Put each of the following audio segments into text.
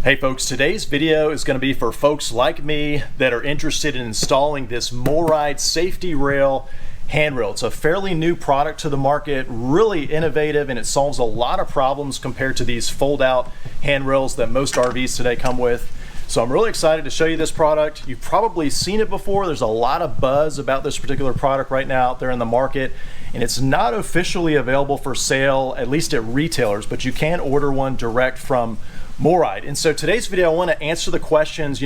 Hey folks, today's video is going to be for folks like me that are interested in installing this MORryde Safe-T-Rail handrail. It's a fairly new product to the market, really innovative, and it solves a lot of problems compared to these fold-out handrails that most RVs today come with. So I'm really excited to show you this product. You've probably seen it before. There's a lot of buzz about this particular product right now out there in the market, and it's not officially available for sale, at least at retailers, but you can order one direct from MORryde. And so today's video, I want to answer the questions,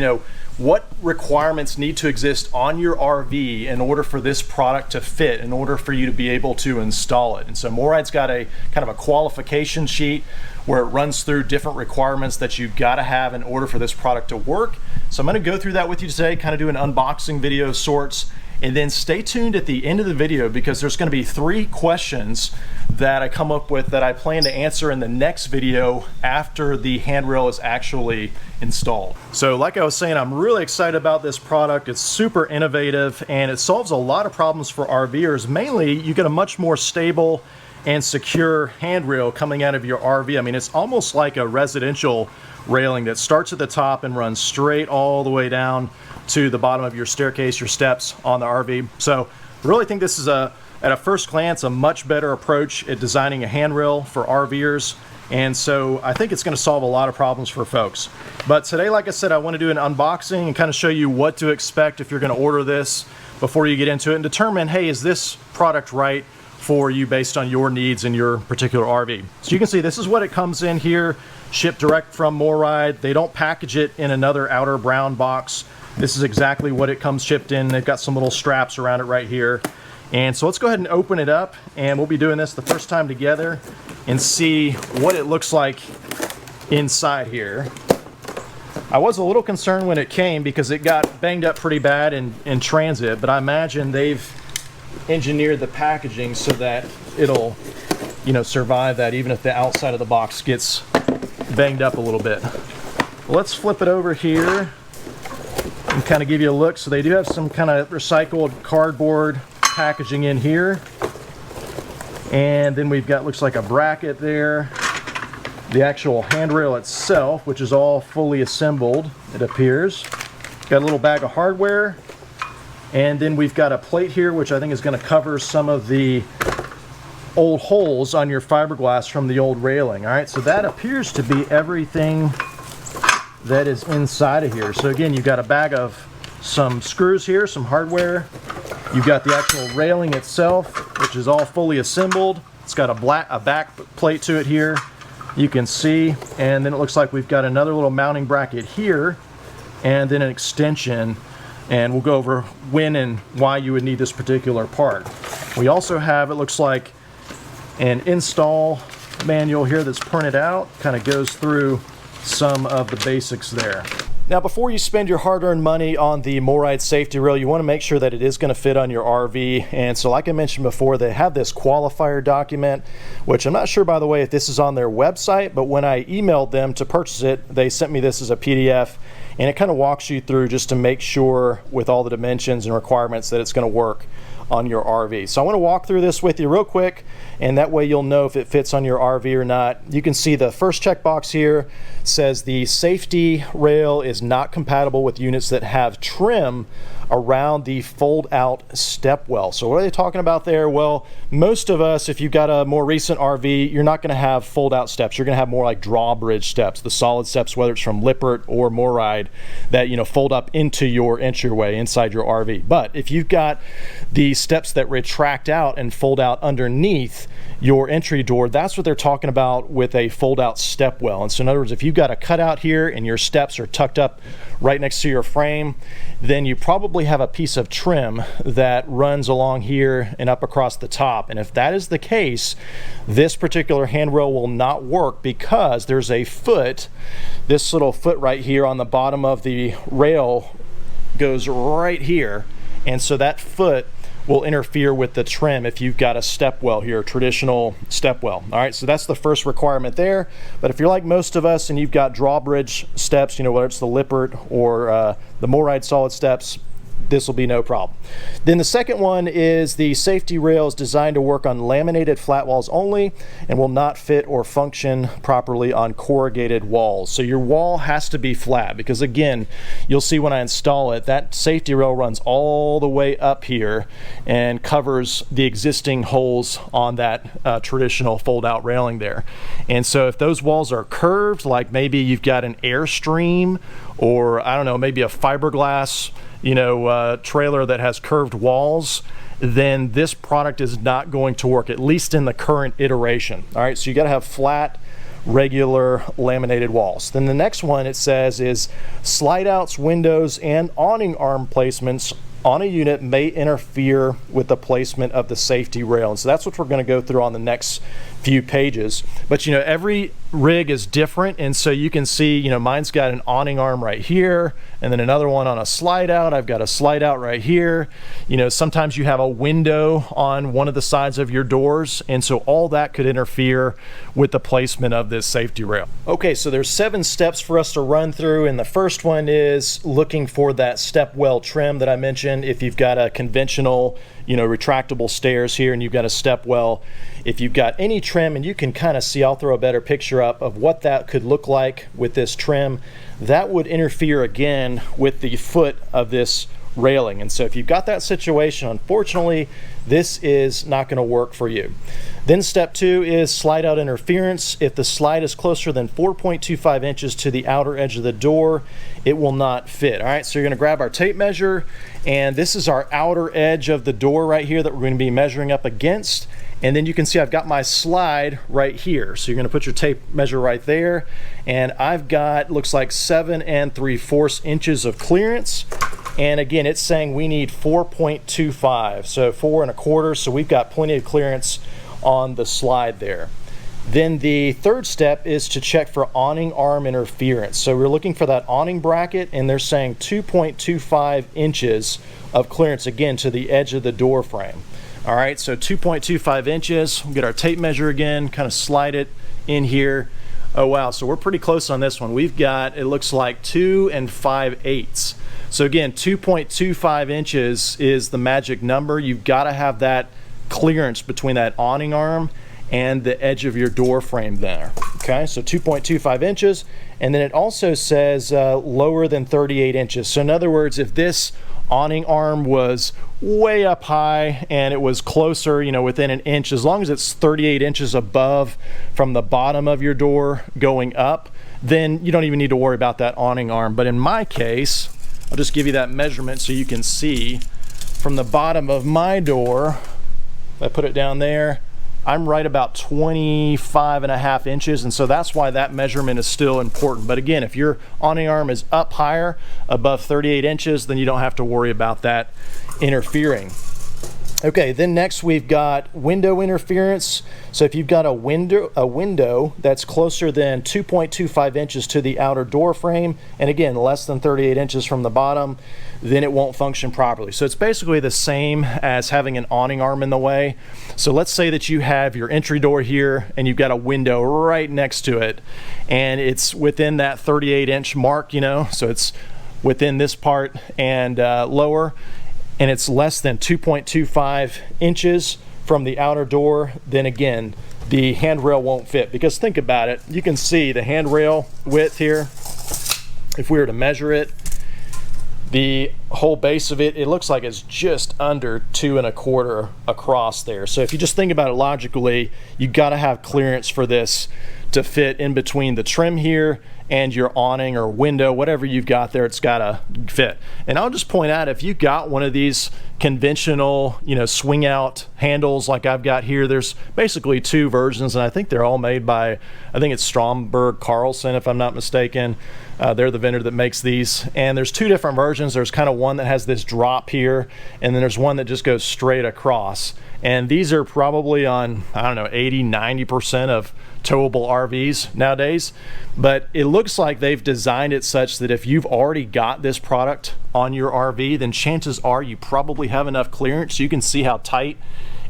what requirements need to exist on your RV in order for this product to fit, in order for you to be able to install it. And so MORryde's got a kind of a qualification sheet where it runs through different requirements that you've got to have in order for this product to work. So I'm going to go through that with you today, kind of do an unboxing video of sorts, and then stay tuned at the end of the video because there's going to be 3 questions that I come up with that I plan to answer in the next video after the handrail is actually installed. So like I was saying, I'm really excited about this product. It's super innovative and it solves a lot of problems for RVers. Mainly, you get a much more stable and secure handrail coming out of your RV. I mean, it's almost like a residential railing that starts at the top and runs straight all the way down to the bottom of your staircase, your steps on the RV. So I really think this is at a first glance, a much better approach at designing a handrail for RVers. And so I think it's going to solve a lot of problems for folks. But today, like I said, I want to do an unboxing and kind of show you what to expect if you're going to order this before you get into it and determine, hey, is this product right for you based on your needs in your particular RV. So you can see this is what it comes in here, shipped direct from MORryde. They don't package it in another outer brown box. This is exactly what it comes shipped in. They've got some little straps around it right here. And so let's go ahead and open it up, and we'll be doing this the first time together and see what it looks like inside here. I was a little concerned when it came because it got banged up pretty bad in transit, but I imagine they've engineered the packaging so that it'll, survive that even if the outside of the box gets banged up a little bit. Let's flip it over here and kind of give you a look. So they do have some kind of recycled cardboard packaging in here, and then we've got, looks like a bracket there, the actual handrail itself, which is all fully assembled, it appears. Got a little bag of hardware, and then we've got a plate here which I think is going to cover some of the old holes on your fiberglass from the old railing. All right, so that appears to be everything that is inside of here. So again, you've got a bag of some screws here, some hardware. You've got the actual railing itself, which is all fully assembled. It's got a back plate to it here, you can see. And then it looks like we've got another little mounting bracket here, and then an extension. And we'll go over when and why you would need this particular part. We also have, it looks like, an install manual here that's printed out. Kind of goes through some of the basics there. Now, before you spend your hard-earned money on the MORryde Safe-T-Rail, you want to make sure that it is going to fit on your RV. And so like I mentioned before, they have this qualifier document, which I'm not sure, by the way, if this is on their website, but when I emailed them to purchase it, they sent me this as a PDF, and it kind of walks you through just to make sure with all the dimensions and requirements that it's going to work on your RV. So I want to walk through this with you real quick, and that way you'll know if it fits on your RV or not. You can see the first checkbox here says the Safe-T-Rail is not compatible with units that have trim around the fold-out step well. So what are they talking about there? Well, most of us, if you've got a more recent RV, you're not going to have fold-out steps. You're going to have more like drawbridge steps, the solid steps, whether it's from Lippert or MORryde, that fold up into your entryway inside your RV. But if you've got the steps that retract out and fold out underneath your entry door, that's what they're talking about with a fold-out step well. And so in other words, if you've got a cutout here and your steps are tucked up right next to your frame, then you probably have a piece of trim that runs along here and up across the top. And if that is the case, this particular handrail will not work because there's a foot, this little foot right here on the bottom of the rail goes right here, and so that foot will interfere with the trim if you've got a step well here, traditional step well. All right, so that's the first requirement there. But if you're like most of us and you've got drawbridge steps, whether it's the Lippert or the MORryde solid steps, this will be no problem. Then the second one is the safety rail is designed to work on laminated flat walls only and will not fit or function properly on corrugated walls. So your wall has to be flat, because again, you'll see when I install it, that safety rail runs all the way up here and covers the existing holes on that traditional fold-out railing there. And so if those walls are curved, like maybe you've got an Airstream, or I don't know, maybe a fiberglass, you know, trailer that has curved walls, then this product is not going to work, at least in the current iteration. All right, so you got to have flat, regular laminated walls. Then the next one it says is slide outs, windows, and awning arm placements on a unit may interfere with the placement of the safety rail. And so that's what we're going to go through on the next few pages. But you know, every rig is different, and so you can see, you know, mine's got an awning arm right here, and then another one on a slide out. I've got a slide out right here. You know, sometimes you have a window on one of the sides of your doors, and so all that could interfere with the placement of this safety rail. Okay, so there's 7 steps for us to run through, and the first one is looking for that step well trim that I mentioned. If you've got a conventional, you know, retractable stairs here and you've got a step well, if you've got any trim, and you can kind of see, I'll throw a better picture up of what that could look like with this trim, that would interfere again with the foot of this railing. And so if you've got that situation, unfortunately, this is not going to work for you. Then step 2 is slide out interference. If the slide is closer than 4.25 inches to the outer edge of the door, it will not fit. All right, so you're going to grab our tape measure, and this is our outer edge of the door right here that we're going to be measuring up against. And then you can see I've got my slide right here. So you're going to put your tape measure right there, and I've got, looks like 7 3/4 inches of clearance. And again, it's saying we need 4.25, so 4 1/4. So we've got plenty of clearance on the slide there. Then the third step is to check for awning arm interference. So we're looking for that awning bracket, and they're saying 2.25 inches of clearance, again, to the edge of the door frame. All right, so 2.25 inches. We'll get our tape measure again, kind of slide it in here. Oh wow, so we're pretty close on this one. We've got, it looks like 2 5/8. So again, 2.25 inches is the magic number. You've got to have that clearance between that awning arm and the edge of your door frame there. Okay, so 2.25 inches. And then it also says lower than 38 inches. So in other words, if this awning arm was way up high and it was closer, you know, within an inch, as long as it's 38 inches above from the bottom of your door going up, then you don't even need to worry about that awning arm. But in my case, I'll just give you that measurement so you can see from the bottom of my door. If I put it down there, I'm right about 25.5 inches, and so that's why that measurement is still important. But again, if your awning arm is up higher, above 38 inches, then you don't have to worry about that interfering. Okay, then next we've got window interference. So if you've got a window that's closer than 2.25 inches to the outer door frame, and again, less than 38 inches from the bottom, then it won't function properly. So it's basically the same as having an awning arm in the way. So let's say that you have your entry door here and you've got a window right next to it, and it's within that 38 inch mark, you know, so it's within this part and lower, and it's less than 2.25 inches from the outer door, then again, the handrail won't fit. Because think about it, you can see the handrail width here. If we were to measure it, the whole base of it, it looks like it's just under 2 1/4 across there. So if you just think about it logically, you got to have clearance for this to fit in between the trim here and your awning or window, whatever you've got there, it's got to fit. And I'll just point out, if you got one of these conventional, you know, swing out handles like I've got here, there's basically 2 versions, and I think they're all made by, I think it's Stromberg Carlson, if I'm not mistaken. They're the vendor that makes these, and there's 2 different versions. There's kind of one that has this drop here, and then there's one that just goes straight across. And these are probably on, I don't know, 80–90% of towable RVs nowadays. But it looks like they've designed it such that if you've already got this product on your RV, then chances are you probably have enough clearance. You can see how tight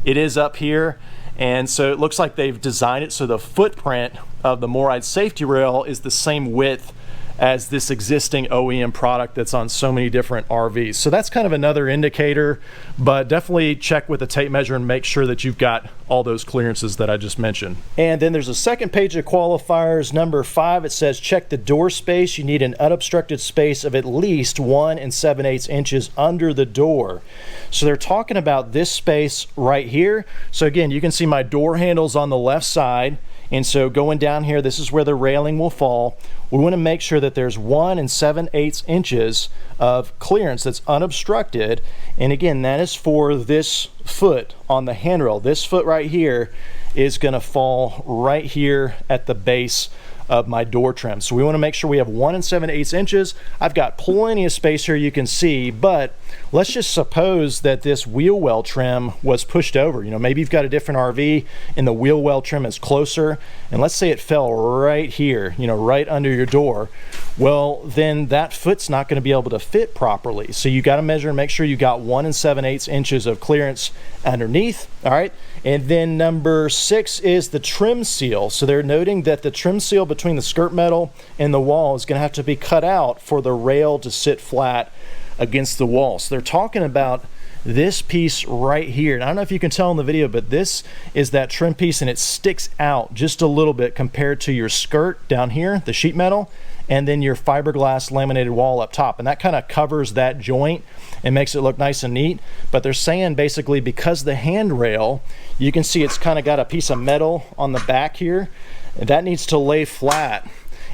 it is up here. And so it looks like they've designed it so the footprint of the MORryde Safe-T-Rail is the same width as this existing OEM product that's on so many different RVs. So that's kind of another indicator, but definitely check with the tape measure and make sure that you've got all those clearances that I just mentioned. And then there's a second page of qualifiers, number 5. It says check the door space. You need an unobstructed space of at least 1 7/8 inches under the door. So they're talking about this space right here. So again, you can see my door handles on the left side. And so going down here, this is where the railing will fall. We want to make sure that there's 1 7/8 inches of clearance that's unobstructed. And again, that is for this foot on the handrail. This foot right here is going to fall right here at the base of my door trim. So we want to make sure we have 1 7/8 inches. I've got plenty of space here, you can see, but let's just suppose that this wheel well trim was pushed over. You know, maybe you've got a different RV and the wheel well trim is closer, and let's say it fell right here, you know, right under your door. Well, then that foot's not going to be able to fit properly. So you got to measure and make sure you got 1 7/8 inches of clearance underneath. All right. And then number 6 is the trim seal. So they're noting that the trim seal between the skirt metal and the wall is going to have to be cut out for the rail to sit flat against the wall. So they're talking about this piece right here. And I don't know if you can tell in the video, but this is that trim piece, and it sticks out just a little bit compared to your skirt down here, the sheet metal, and then your fiberglass laminated wall up top. And that kind of covers that joint and makes it look nice and neat. But they're saying basically because the handrail, you can see it's kind of got a piece of metal on the back here, and that needs to lay flat,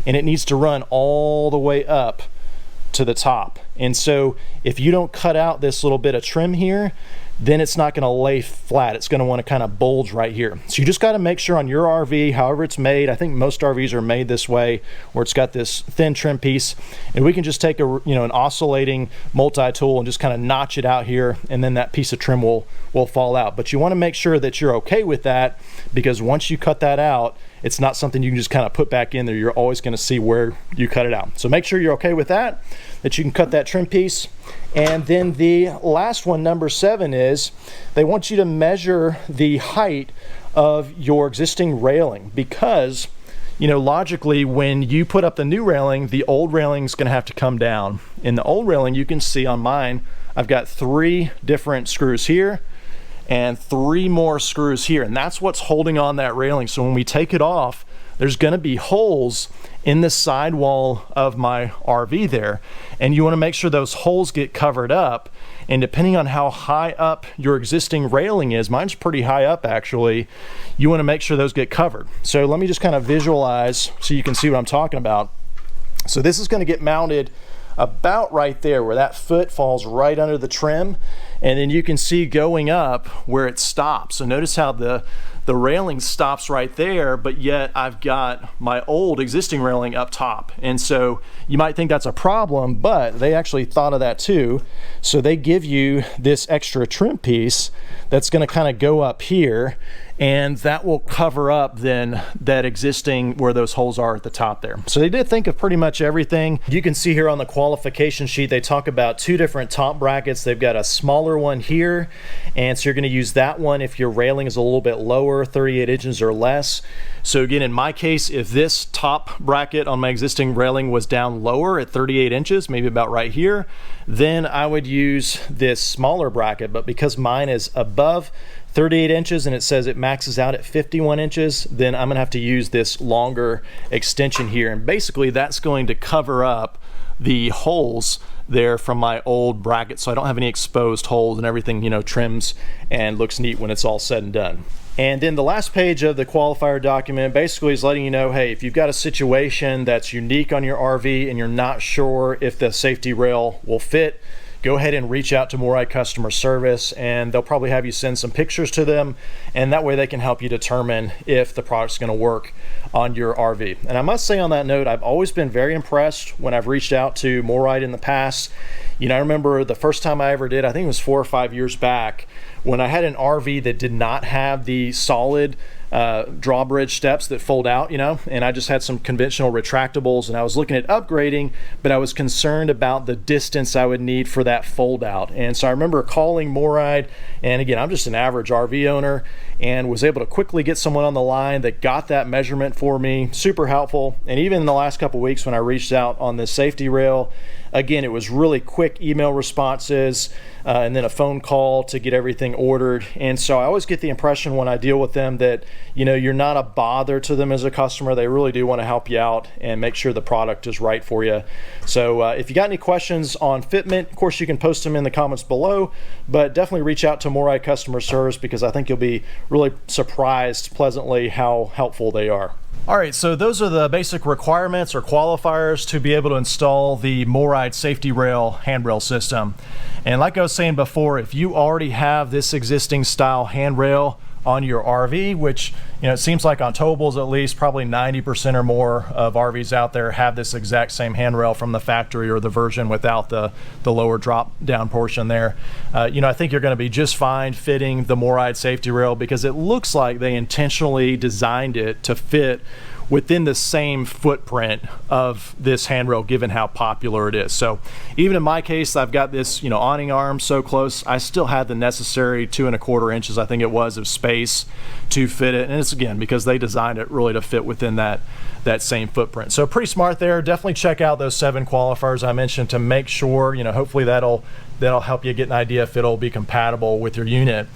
and it needs to run all the way up to the top. And so if you don't cut out this little bit of trim here, then it's not going to lay flat. It's going to want to kind of bulge right here. So you just got to make sure on your RV, however it's made, I think most RVs are made this way, where it's got this thin trim piece, and we can just take a, you know, an oscillating multi-tool and just kind of notch it out here, and then that piece of trim will fall out. But you want to make sure that you're okay with that, because once you cut that out, it's not something you can just kind of put back in there. You're always going to see where you cut it out. So make sure you're okay with that you can cut that trim piece. And then the last one, number 7, is they want you to measure the height of your existing railing, because, you know, logically, when you put up the new railing, the old railing is going to have to come down. In the old railing, you can see on mine, I've got 3 different screws here and 3 more screws here, and that's what's holding on that railing. So when we take it off, there's going to be holes in the sidewall of my RV there, and you want to make sure those holes get covered up. And depending on how high up your existing railing is, mine's pretty high up actually, you want to make sure those get covered. So let me just kind of visualize so you can see what I'm talking about. So this is going to get mounted about right there where that foot falls right under the trim, and then you can see going up where it stops. So notice how the railing stops right there, but yet I've got my old existing railing up top. And so you might think that's a problem, but they actually thought of that too. So they give you this extra trim piece that's going to kind of go up here, and that will cover up then that existing where those holes are at the top there. So they did think of pretty much everything. You can see here on the qualification sheet, they talk about 2 different top brackets. They've got a smaller one here, and so you're going to use that one if your railing is a little bit lower, 38 inches or less. So again, in my case, if this top bracket on my existing railing was down lower at 38 inches, maybe about right here, then I would use this smaller bracket. But because mine is above 38 inches and it says it maxes out at 51 inches, then I'm gonna have to use this longer extension here. And basically that's going to cover up the holes there from my old bracket, so I don't have any exposed holes, and everything, you know, trims and looks neat when it's all said and done. And then the last page of the qualifier document basically is letting you know, hey, if you've got a situation that's unique on your RV and you're not sure if the safety rail will fit, go ahead and reach out to MORryde customer service, and they'll probably have you send some pictures to them, and that way they can help you determine if the product's going to work on your RV. And I must say on that note, I've always been very impressed when I've reached out to MORryde in the past. You know, I remember the first time I ever did, I think it was 4 or 5 years back, when I had an RV that did not have the solid drawbridge steps that fold out, you know, and I just had some conventional retractables, and I was looking at upgrading, but I was concerned about the distance I would need for that fold out. And so I remember calling MORryde, and again, I'm just an average RV owner, and was able to quickly get someone on the line that got that measurement for me. Super helpful. And even in the last couple weeks when I reached out on this safety rail, again, it was really quick email responses and then a phone call to get everything ordered. And so I always get the impression when I deal with them that, you know, you're not a bother to them as a customer. They really do want to help you out and make sure the product is right for you. So if you got any questions on fitment, of course you can post them in the comments below, but definitely reach out to MORryde customer service, because I think you'll be really surprised pleasantly how helpful they are. All right, so those are the basic requirements or qualifiers to be able to install the MORryde Safe-T-Rail handrail system. And like I was saying before, if you already have this existing style handrail on your RV, which, you know, it seems like on towables at least probably 90% or more of RVs out there have this exact same handrail from the factory or the version without the lower drop down portion there. You know, I think you're going to be just fine fitting the MORryde Safe-T-Rail, because it looks like they intentionally designed it to fit within the same footprint of this handrail, given how popular it is. So even in my case, I've got this, you know, awning arm so close, I still had the necessary 2¼ inches, I think it was, of space to fit it. And it's, again, because they designed it really to fit within that same footprint. So pretty smart there. Definitely check out those 7 qualifiers I mentioned to make sure, you know, hopefully that'll help you get an idea if it'll be compatible with your unit.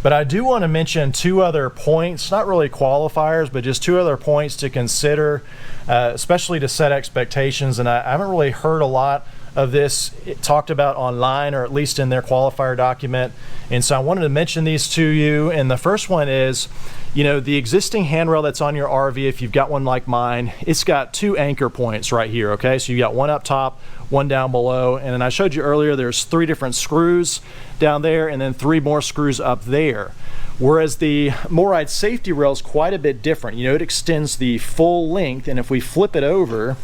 But I do want to mention 2 other points, not really qualifiers, but just 2 other points to consider, especially to set expectations. And I haven't really heard a lot of this talked about online, or at least in their qualifier document. And so I wanted to mention these to you. And the first one is, you know, the existing handrail that's on your RV, if you've got one like mine, it's got 2 anchor points right here, okay? So you got one up top, one down below, and then I showed you earlier there's 3 different screws down there and then 3 more screws up there. Whereas the MORryde Safe-T-Rail is quite a bit different. You know, it extends the full length, and if we flip it over,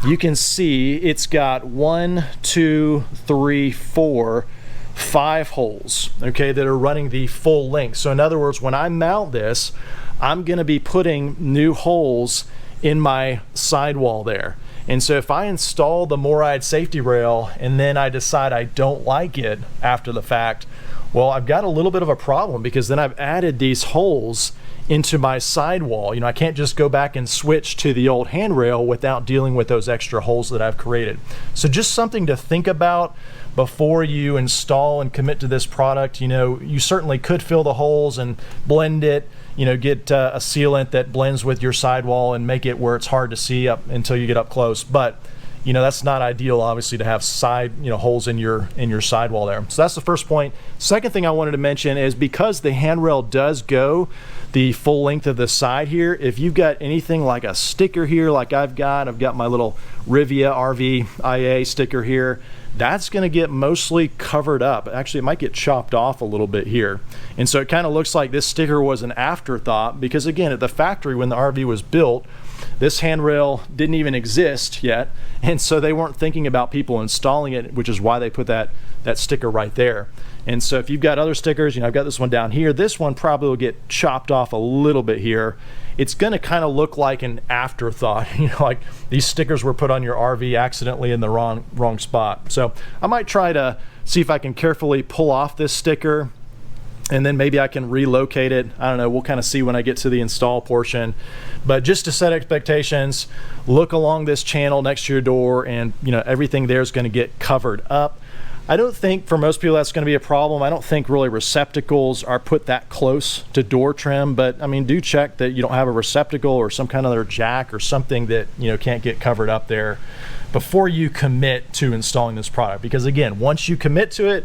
you can see it's got 1, 2, 3, 4, 5 holes, okay, that are running the full length. So in other words, when I mount this, I'm going to be putting new holes in my sidewall there. And so if I install the MORryde Safe-T-Rail and then I decide I don't like it after the fact, well, I've got a little bit of a problem, because then I've added these holes into my sidewall. You know, I can't just go back and switch to the old handrail without dealing with those extra holes that I've created. So just something to think about before you install and commit to this product. You know, you certainly could fill the holes and blend it, you know, get a sealant that blends with your sidewall and make it where it's hard to see up until you get up close. But, you know, that's not ideal, obviously, to have holes in your sidewall there. So that's the first point. Second thing I wanted to mention is, because the handrail does go the full length of the side here, if you've got anything like a sticker here, like I've got my little Rivia RVIA sticker here, that's going to get mostly covered up. Actually, it might get chopped off a little bit here. And so it kind of looks like this sticker was an afterthought, because again, at the factory when the RV was built, this handrail didn't even exist yet, and so they weren't thinking about people installing it, which is why they put that sticker right there. And so if you've got other stickers, you know, I've got this one down here, this one probably will get chopped off a little bit here. It's going to kind of look like an afterthought, you know, like these stickers were put on your RV accidentally in the wrong spot. So I might try to see if I can carefully pull off this sticker, and then maybe I can relocate it. I don't know, we'll kind of see when I get to the install portion. But just to set expectations, look along this channel next to your door, and you know, everything there is going to get covered up. I don't think for most people that's going to be a problem. I don't think really receptacles are put that close to door trim, but I mean, do check that you don't have a receptacle or some kind of other jack or something that, you know, can't get covered up there before you commit to installing this product. Because again, once you commit to it,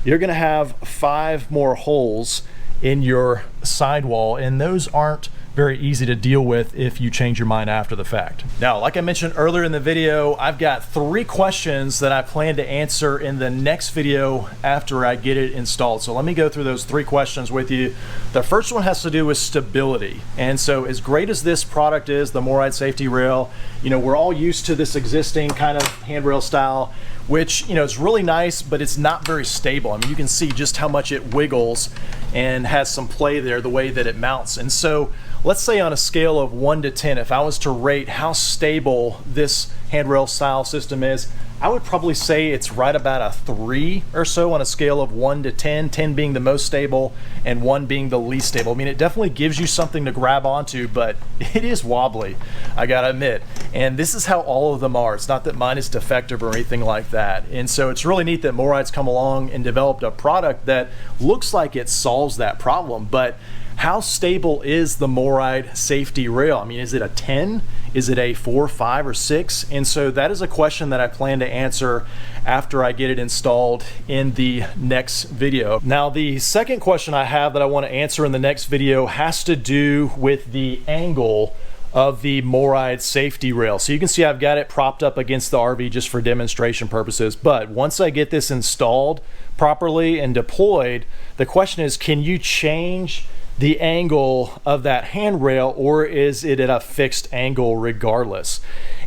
you're going to have 5 more holes in your sidewall, and those aren't very easy to deal with if you change your mind after the fact. Now, like I mentioned earlier in the video, I've got 3 questions that I plan to answer in the next video after I get it installed. So let me go through those 3 questions with you. The first one has to do with stability. And so as great as this product is, the MORryde Safe-T-Rail, you know, we're all used to this existing kind of handrail style, which, you know, is really nice, but it's not very stable. I mean, you can see just how much it wiggles and has some play there, the way that it mounts. And so let's say on a scale of 1 to 10, if I was to rate how stable this handrail style system is, I would probably say it's right about a 3 or so on a scale of 1 to 10, 10 being the most stable and 1 being the least stable. I mean, it definitely gives you something to grab onto, but it is wobbly, I gotta admit. And this is how all of them are. It's not that mine is defective or anything like that. And so it's really neat that MORryde's come along and developed a product that looks like it solves that problem. But how stable is the MORryde Safe-T-Rail? I mean, is it a 10? Is it a 4, 5, or 6? And so that is a question that I plan to answer after I get it installed in the next video. Now, the second question I have that I want to answer in the next video has to do with the angle of the MORryde Safe-T-Rail. So you can see I've got it propped up against the RV just for demonstration purposes. But once I get this installed properly and deployed, the question is, can you change the angle of that handrail, or is it at a fixed angle regardless?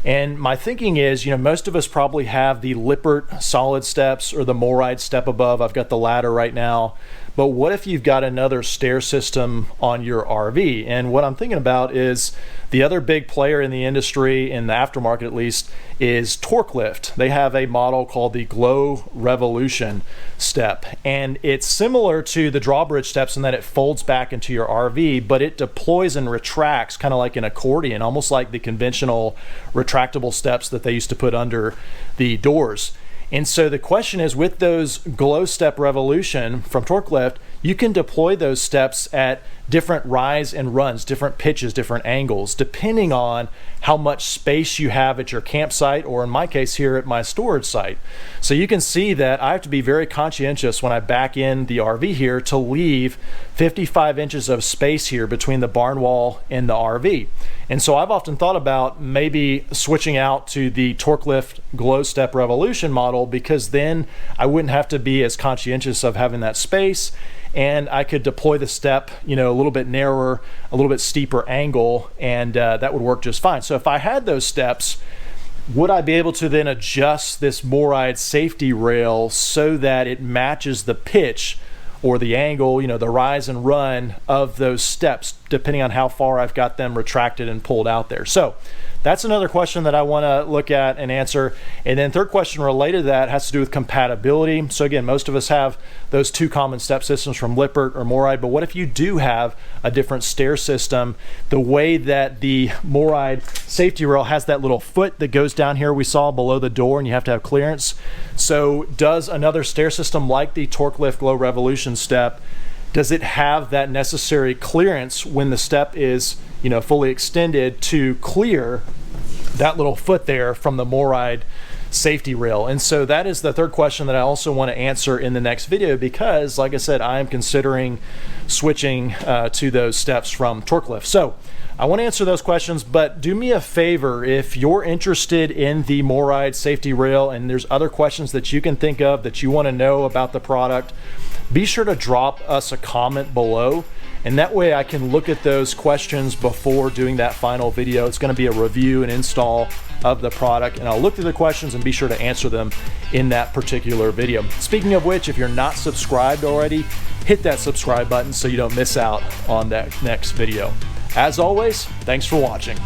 And my thinking is, most of us probably have the Lippert solid steps or the MORryde step above. I've got the ladder right now. But what if you've got another stair system on your RV? And what I'm thinking about is the other big player in the industry, in the aftermarket at least, is TorqueLift. They have a model called the Glow Revolution step. And it's similar to the drawbridge steps in that it folds back into your RV, but it deploys and retracts kind of like an accordion, almost like the conventional retractable steps that they used to put under the doors. And so the question is, with those Glow Step Revolution from TorqueLift, you can deploy those steps at different rise and runs, different pitches, different angles, depending on how much space you have at your campsite, or in my case here at my storage site. So you can see that I have to be very conscientious when I back in the RV here to leave 55 inches of space here between the barn wall and the RV. And so I've often thought about maybe switching out to the TorqueLift Glow Step Revolution model, because then I wouldn't have to be as conscientious of having that space, and I could deploy the step, a little bit narrower, a little bit steeper angle, and that would work just fine. So if I had those steps, would I be able to then adjust this MORryde Safe-T-Rail so that it matches the pitch or the angle, the rise and run of those steps, depending on how far I've got them retracted and pulled out there? So that's another question that I want to look at and answer. And then third question related to that has to do with compatibility. So again, most of us have those two common step systems from Lippert or MORryde, but what if you do have a different stair system? The way that the MORryde Safe-T-Rail has that little foot that goes down here we saw below the door, and you have to have clearance. So does another stair system like the TorqueLift Glow Revolution step, does it have that necessary clearance when the step is fully extended to clear that little foot there from the MORryde Safe-T-Rail? And so that is the third question that I also want to answer in the next video, because like I said, I am considering switching to those steps from TorqueLift. So I want to answer those questions, but do me a favor, if you're interested in the MORryde Safe-T-Rail and there's other questions that you can think of that you want to know about the product, be sure to drop us a comment below, and that way I can look at those questions before doing that final video. It's going to be a review and install of the product, and I'll look through the questions and be sure to answer them in that particular video. Speaking of which, if you're not subscribed already, hit that subscribe button so you don't miss out on that next video. As always, thanks for watching.